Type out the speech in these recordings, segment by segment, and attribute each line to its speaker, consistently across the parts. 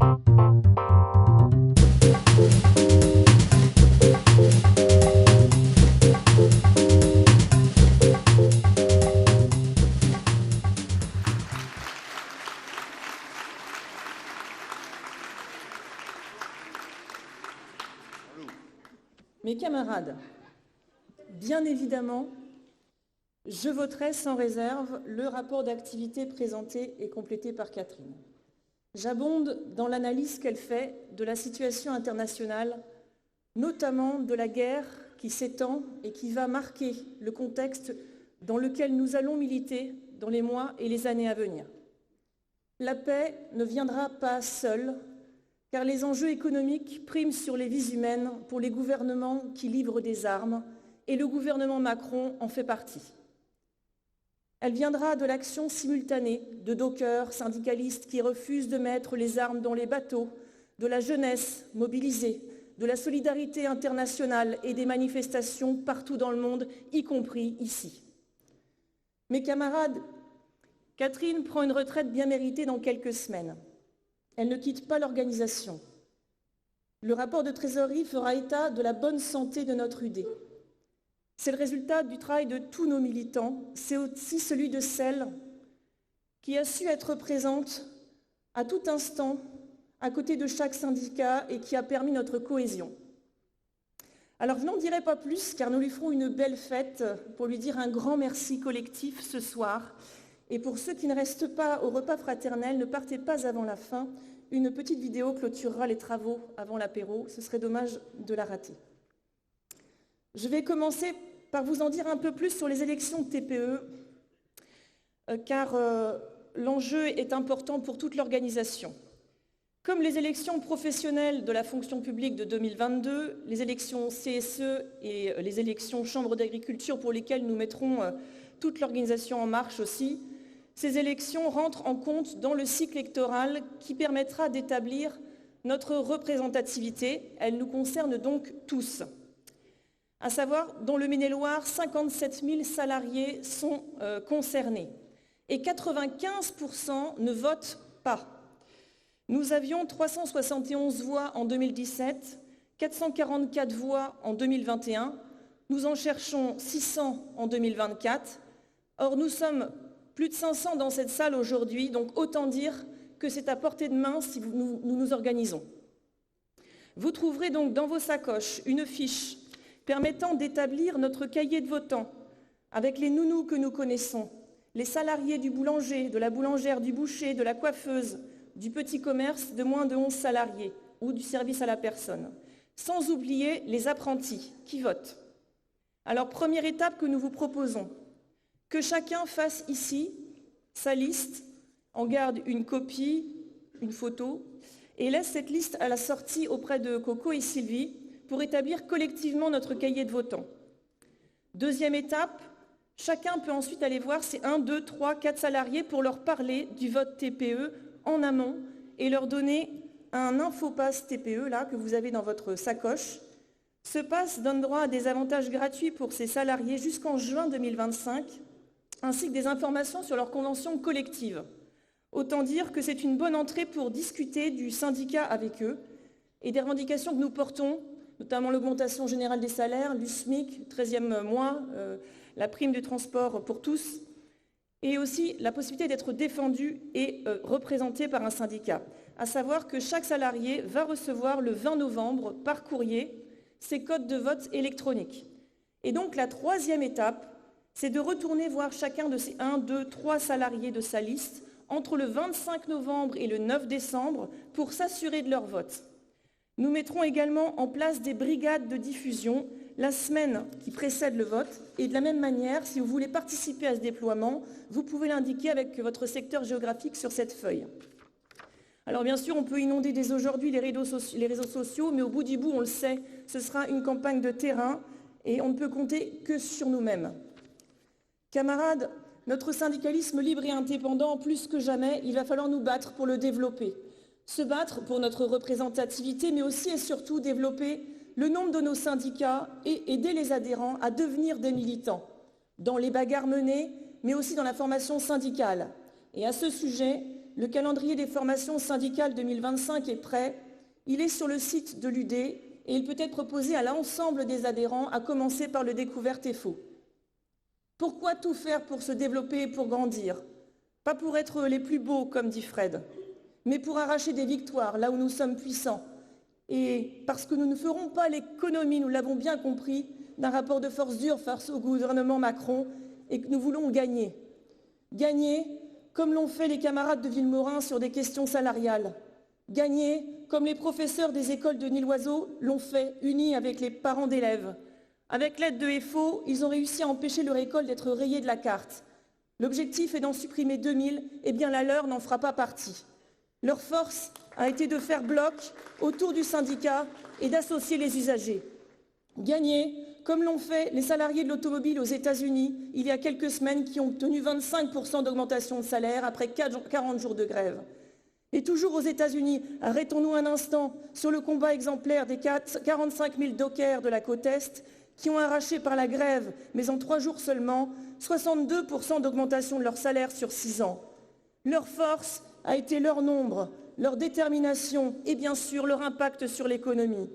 Speaker 1: Mes camarades, bien évidemment, je voterai sans réserve le rapport d'activité présenté et complété par Catherine. J'abonde dans l'analyse qu'elle fait de la situation internationale, notamment de la guerre qui s'étend et qui va marquer le contexte dans lequel nous allons militer dans les mois et les années à venir. La paix ne viendra pas seule, car les enjeux économiques priment sur les vies humaines pour les gouvernements qui livrent des armes, et le gouvernement Macron en fait partie. Elle viendra de l'action simultanée de dockers, syndicalistes qui refusent de mettre les armes dans les bateaux, de la jeunesse mobilisée, de la solidarité internationale et des manifestations partout dans le monde, y compris ici. Mes camarades, Catherine prend une retraite bien méritée dans quelques semaines. Elle ne quitte pas l'organisation. Le rapport de trésorerie fera état de la bonne santé de notre UD. C'est le résultat du travail de tous nos militants. C'est aussi celui de celle qui a su être présente à tout instant à côté de chaque syndicat et qui a permis notre cohésion. Alors je n'en dirai pas plus car nous lui ferons une belle fête pour lui dire un grand merci collectif ce soir. Et pour ceux qui ne restent pas au repas fraternel, ne partez pas avant la fin. Une petite vidéo clôturera les travaux avant l'apéro. Ce serait dommage de la rater. Je vais commencer par vous en dire un peu plus sur les élections de TPE, car l'enjeu est important pour toute l'organisation. Comme les élections professionnelles de la fonction publique de 2022, les élections CSE et les élections Chambre d'agriculture pour lesquelles nous mettrons toute l'organisation en marche aussi, ces élections rentrent en compte dans le cycle électoral qui permettra d'établir notre représentativité. Elle nous concerne donc tous. À savoir, dans le Maine-et-Loire, 57 000 salariés sont concernés et 95% ne votent pas. Nous avions 371 voix en 2017, 444 voix en 2021. Nous en cherchons 600 en 2024. Or, nous sommes plus de 500 dans cette salle aujourd'hui, donc autant dire que c'est à portée de main si nous nous organisons. Vous trouverez donc dans vos sacoches une fiche permettant d'établir notre cahier de votants avec les nounous que nous connaissons, les salariés du boulanger, de la boulangère, du boucher, de la coiffeuse, du petit commerce de moins de 11 salariés ou du service à la personne, sans oublier les apprentis qui votent. Alors, première étape que nous vous proposons, que chacun fasse ici sa liste, en garde une copie, une photo, et laisse cette liste à la sortie auprès de Coco et Sylvie pour établir collectivement notre cahier de votants. Deuxième étape, chacun peut ensuite aller voir ses 1, 2, 3, 4 salariés pour leur parler du vote TPE en amont et leur donner un infopass TPE là, que vous avez dans votre sacoche. Ce pass donne droit à des avantages gratuits pour ces salariés jusqu'en juin 2025, ainsi que des informations sur leur convention collective. Autant dire que c'est une bonne entrée pour discuter du syndicat avec eux et des revendications que nous portons, notamment l'augmentation générale des salaires, du SMIC, 13e mois, la prime du transport pour tous, et aussi la possibilité d'être défendu et représenté par un syndicat. À savoir que chaque salarié va recevoir le 20 novembre par courrier ses codes de vote électroniques. Et donc la troisième étape, c'est de retourner voir chacun de ces 1, 2, 3 salariés de sa liste entre le 25 novembre et le 9 décembre pour s'assurer de leur vote. Nous mettrons également en place des brigades de diffusion la semaine qui précède le vote. Et de la même manière, si vous voulez participer à ce déploiement, vous pouvez l'indiquer avec votre secteur géographique sur cette feuille. Alors bien sûr, on peut inonder dès aujourd'hui les réseaux sociaux, mais au bout du bout, on le sait, ce sera une campagne de terrain et on ne peut compter que sur nous-mêmes. Camarades, notre syndicalisme libre et indépendant, plus que jamais, il va falloir nous battre pour le développer. Se battre pour notre représentativité, mais aussi et surtout développer le nombre de nos syndicats et aider les adhérents à devenir des militants, dans les bagarres menées, mais aussi dans la formation syndicale. Et à ce sujet, le calendrier des formations syndicales 2025 est prêt. Il est sur le site de l'UD et il peut être proposé à l'ensemble des adhérents, à commencer par le Découverte FO. Pourquoi tout faire pour se développer et pour grandir? Pas pour être les plus beaux, comme dit Fred, mais pour arracher des victoires là où nous sommes puissants. Et parce que nous ne ferons pas l'économie, nous l'avons bien compris, d'un rapport de force dur face au gouvernement Macron et que nous voulons gagner. Gagner comme l'ont fait les camarades de Vilmorin sur des questions salariales. Gagner comme les professeurs des écoles de Nîle-Oiseau l'ont fait, unis avec les parents d'élèves. Avec l'aide de FO, ils ont réussi à empêcher leur école d'être rayée de la carte. L'objectif est d'en supprimer 2000, et bien la leur n'en fera pas partie. Leur force a été de faire bloc autour du syndicat et d'associer les usagers. Gagner, comme l'ont fait les salariés de l'automobile aux États-Unis il y a quelques semaines qui ont obtenu 25% d'augmentation de salaire après 40 jours de grève. Et toujours aux États-Unis, arrêtons-nous un instant sur le combat exemplaire des 45 000 dockers de la côte Est qui ont arraché par la grève, mais en 3 jours seulement, 62% d'augmentation de leur salaire sur 6 ans. Leur force a été leur nombre, leur détermination et bien sûr leur impact sur l'économie.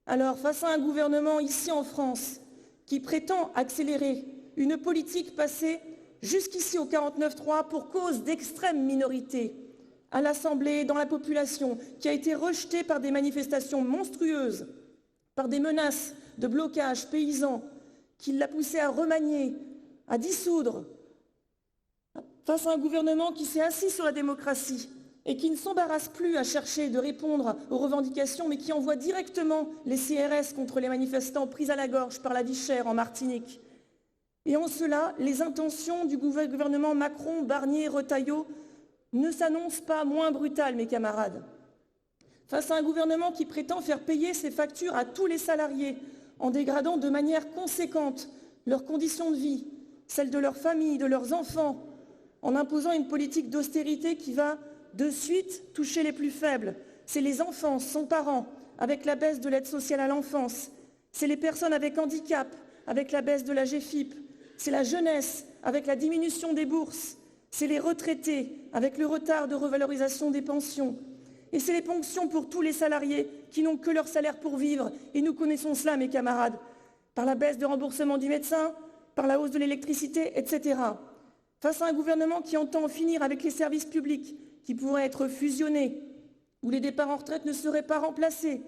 Speaker 1: Alors, face à un gouvernement ici en France qui prétend accélérer une politique passée jusqu'ici au 49.3 pour cause d'extrême minorité, à l'Assemblée et dans la population, qui a été rejetée par des manifestations monstrueuses, par des menaces de blocage paysan, qui l'a poussé à remanier, à dissoudre, face à un gouvernement qui s'est assis sur la démocratie et qui ne s'embarrasse plus à chercher de répondre aux revendications, mais qui envoie directement les CRS contre les manifestants pris à la gorge par la vie chère en Martinique. Et en cela, les intentions du gouvernement Macron, Barnier, Retailleau ne s'annoncent pas moins brutales, mes camarades. Face à un gouvernement qui prétend faire payer ses factures à tous les salariés en dégradant de manière conséquente leurs conditions de vie, celles de leurs familles, de leurs enfants, en imposant une politique d'austérité qui va de suite toucher les plus faibles. C'est les enfants, sans parents, avec la baisse de l'aide sociale à l'enfance. C'est les personnes avec handicap, avec la baisse de la GFIP. C'est la jeunesse, avec la diminution des bourses. C'est les retraités, avec le retard de revalorisation des pensions. Et c'est les ponctions pour tous les salariés qui n'ont que leur salaire pour vivre. Et nous connaissons cela, mes camarades, par la baisse de remboursement du médecin, par la hausse de l'électricité, etc. Face à un gouvernement qui entend en finir avec les services publics, qui pourraient être fusionnés, où les départs en retraite ne seraient pas remplacés,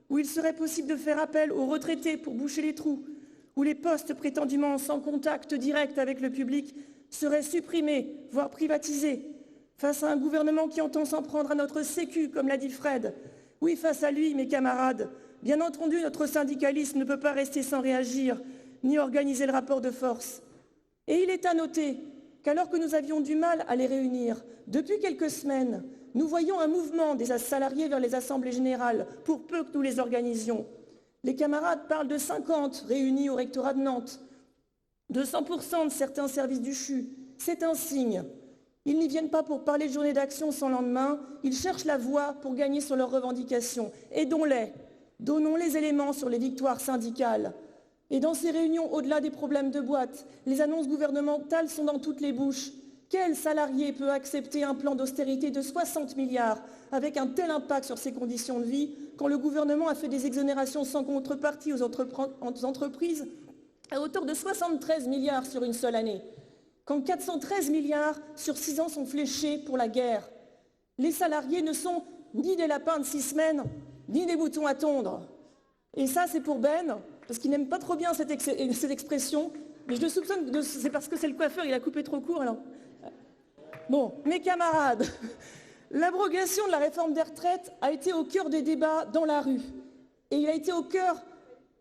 Speaker 1: où il serait possible de faire appel aux retraités pour boucher les trous, où les postes prétendument sans contact direct avec le public seraient supprimés, voire privatisés, face à un gouvernement qui entend s'en prendre à notre sécu, comme l'a dit Fred. Oui, face à lui, mes camarades, bien entendu, notre syndicalisme ne peut pas rester sans réagir, ni organiser le rapport de force. Et il est à noter qu'alors que nous avions du mal à les réunir, depuis quelques semaines, nous voyons un mouvement des salariés vers les assemblées générales, pour peu que nous les organisions. Les camarades parlent de 50 réunis au rectorat de Nantes, de 100% de certains services du CHU. C'est un signe. Ils n'y viennent pas pour parler de journée d'action sans lendemain, ils cherchent la voie pour gagner sur leurs revendications. Aidons-les, donnons les éléments sur les victoires syndicales. Et dans ces réunions, au-delà des problèmes de boîte, les annonces gouvernementales sont dans toutes les bouches. Quel salarié peut accepter un plan d'austérité de 60 milliards avec un tel impact sur ses conditions de vie quand le gouvernement a fait des exonérations sans contrepartie aux entreprises à hauteur de 73 milliards sur une seule année, quand 413 milliards sur 6 ans sont fléchés pour la guerre? Les salariés ne sont ni des lapins de 6 semaines, ni des boutons à tondre. Et ça, c'est pour Ben, parce qu'il n'aime pas trop bien cette expression, mais je le soupçonne, c'est parce que c'est le coiffeur, il a coupé trop court. Alors. Bon, mes camarades, l'abrogation de la réforme des retraites a été au cœur des débats dans la rue. Et il a été au cœur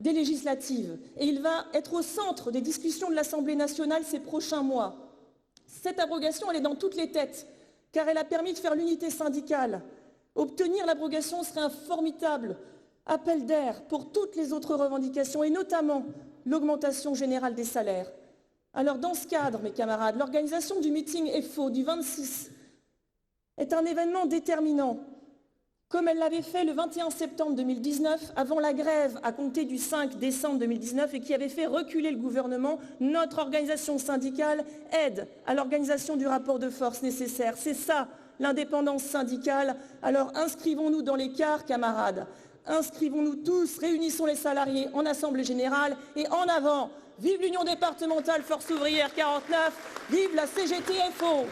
Speaker 1: des législatives. Et il va être au centre des discussions de l'Assemblée nationale ces prochains mois. Cette abrogation, elle est dans toutes les têtes, car elle a permis de faire l'unité syndicale. Obtenir l'abrogation serait un formidable appel d'air pour toutes les autres revendications, et notamment l'augmentation générale des salaires. Alors dans ce cadre, mes camarades, l'organisation du meeting FO du 26 est un événement déterminant, comme elle l'avait fait le 21 septembre 2019, avant la grève à compter du 5 décembre 2019 et qui avait fait reculer le gouvernement. Notre organisation syndicale aide à l'organisation du rapport de force nécessaire. C'est ça l'indépendance syndicale. Alors inscrivons-nous dans les cars, camarades. Inscrivons-nous tous, réunissons les salariés en Assemblée générale et en avant. Vive l'Union départementale Force ouvrière 49, vive la CGT-FO.